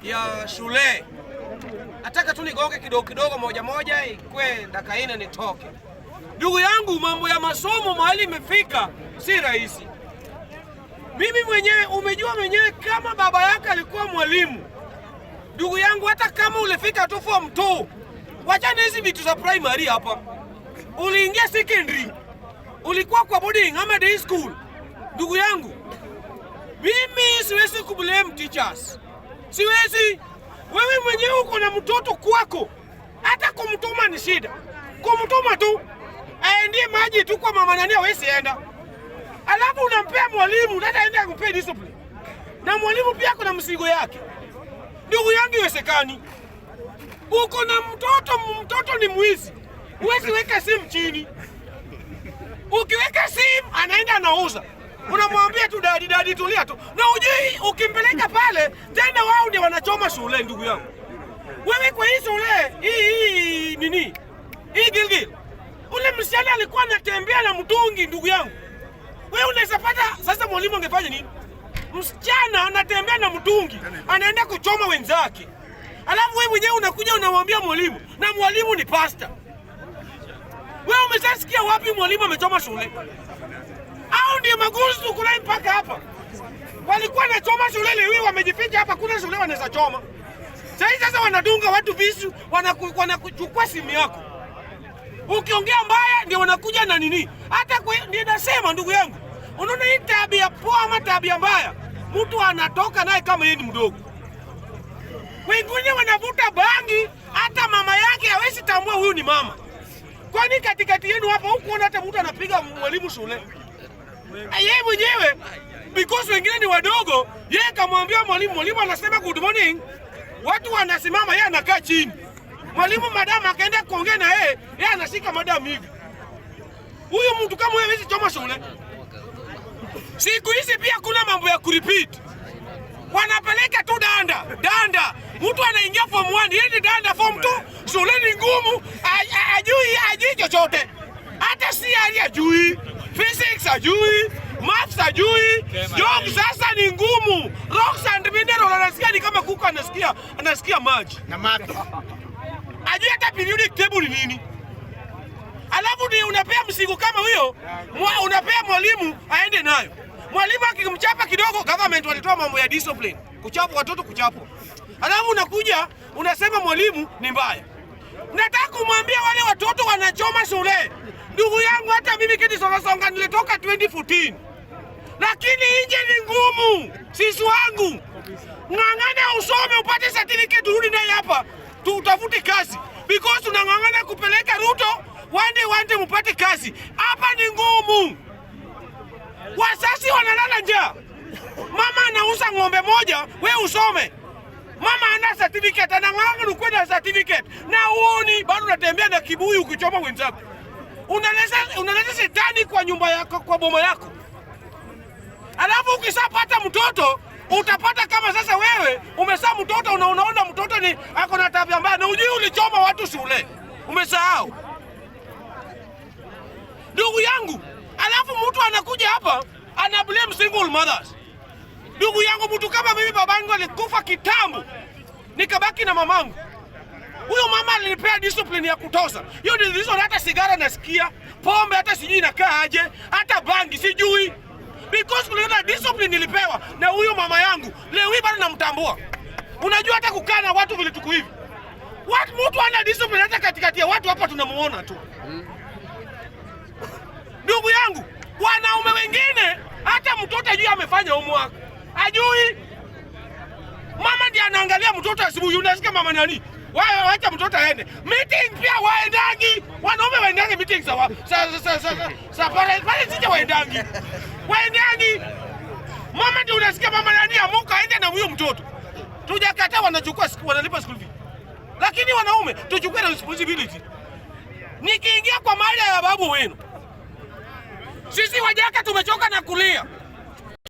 ya shule. Nataka tu nigonge kidogo kidogo moja moja ikwe dakika 4 nitoke. Ndugu yangu, mambo ya masomo mahali imefika si rahisi. Mimi mwenyewe umejua mwenyewe kama baba yake alikuwa mwalimu. Ndugu yangu, hata kama ulifika tu form 2, wachana hizi vitu za primary hapa. Uliingia secondary, ulikuwa kwa boarding ama day school. Ndugu yangu, mimi siwezi kublame teachers. Siwezi. Wewe mwenyewe uko na mtoto kwako. Hata kumtuma ni shida. Kumtuma tu aendie maji tu kwa mama nani hawezi enda. Alafu unampea mwalimu hata aende akupe discipline. Na mwalimu pia kuna mzigo yake. Ndugu yangu, iwesekani. Uko na mtoto ni mwizi. Huwezi weka simu chini. Ukiweka simu anaenda anauza. Unamwambia tu dadi tulia tu. Na ujui ukimpeleka pale tena wao ndio wanachoma shule. Ndugu yangu, wewe kwa hii shule hii nini? Hii Gilgil. Ule msichana alikuwa anatembea na mtungi. Ndugu yangu, wewe unaweza pata sasa mwalimu angefanya nini? Msichana anatembea na mtungi, anaenda kuchoma wenzake. Alafu wewe mwenyewe unakuja unamwambia mwalimu, na mwalimu ni pastor. Wewe umeshasikia wapi mwalimu amechoma shule? Au ndio maguzi tukulai mpaka hapa? Walikuwa wanachoma shule leo wamejificha hapa, kuna shule wanaweza choma. Sasa wanadunga watu visu, wanakuchukua simu yako. Ukiongea mbaya ndio wanakuja na nini? Hata ndio nasema ndugu yangu, unaona hii tabia poa ama tabia mbaya, mtu anatoka naye kama yeye ni mdogo. Wengine wanavuta bangi, hata mama yake hawezi tambua huyu ni mama. Kwani katikati yenu hapa huko hata mtu anapiga mwalimu shule? Yeye mwenyewe because wengine ni wadogo, yeye kamwambia mwalimu anasema good morning. Watu wanasimama, yeye anakaa chini. Mwalimu madam akaenda kuongea na yeye anashika madam hivi. Huyu mtu kama wewe hawezi choma shule. Siku hizi pia kuna mambo ya kurepeat. Wanapeleka tu danda. Mtu anaingia form 1, yeye ni danda form 2, shule ni ngumu, ajui chochote. Hata CRE ajui, physics ajui, maths ajui, job sasa ni ngumu. Rocks and mineral anasikia ni kama kuku anasikia maji. Na math. Ajui hata periodic table ni nini. Alafu ni unapea msigo kama huyo, unapea mwalimu aende nayo. Mwalimu akimchapa kidogo, government walitoa mambo ya discipline. Kuchapa watoto kuchapwa. Alafu unakuja unasema mwalimu ni mbaya. Nataka kumwambia wale watoto wanachoma shule. Ndugu yangu, hata mimi kiti songa nilitoka 2014. Lakini nje ni ngumu. Sisi wangu. Ng'ang'ana usome upate certificate urudi naye hapa. Tutafute kazi. Because unang'ang'ana kupeleka Ruto, wande mpate kazi. Hapa ni ngumu. Wasasi wanalala njaa. Mama anauza ng'ombe moja, wewe usome. Mama ana certificate, anang'ang'ana uko na certificate. Na uoni bado unatembea na kibuyu ukichoma wenzako. Unaleta shetani kwa nyumba yako, kwa boma yako. Alafu ukisapata mtoto, utapata kama sasa wewe umezaa mtoto, unaona mtoto ni ako na tabia mbaya na ujui ulichoma watu shule. Umesahau. Ndugu yangu, alafu mtu anakuja hapa ana blame single mothers. Ndugu yangu, mtu kama mimi babangu alikufa kitambo, nikabaki na mamangu. Huyo mama alinipea discipline ya kutosa. Hiyo ndio reason hata sigara nasikia, pombe hata sijui inakaa aje, hata bangi sijui. Because kulingana discipline nilipewa na huyo mama yangu, leo hii bado namtambua. Unajua hata kukaa na watu vile tuko hivi. Mtu ana discipline hata katikati ya watu hapa tunamuona tu. Ndugu yangu, wanaume wengine hata mtoto ajui amefanya homework. Ajui. Mama ndiye anaangalia mtoto asubuhi, unasikia mama nani? Wacha mtoto aende. Meeting pia waendangi. Wanaume waendangi meeting sawa. Pale sije waendangi. Waendangi. Mama ndiye unasikia mama nani amuka aende na huyo mtoto. Tujakataa wanalipa school fee. Lakini wanaume tuchukue responsibility. Nikiingia kwa mali ya babu wenu, sisi wajaka tumechoka na kulia.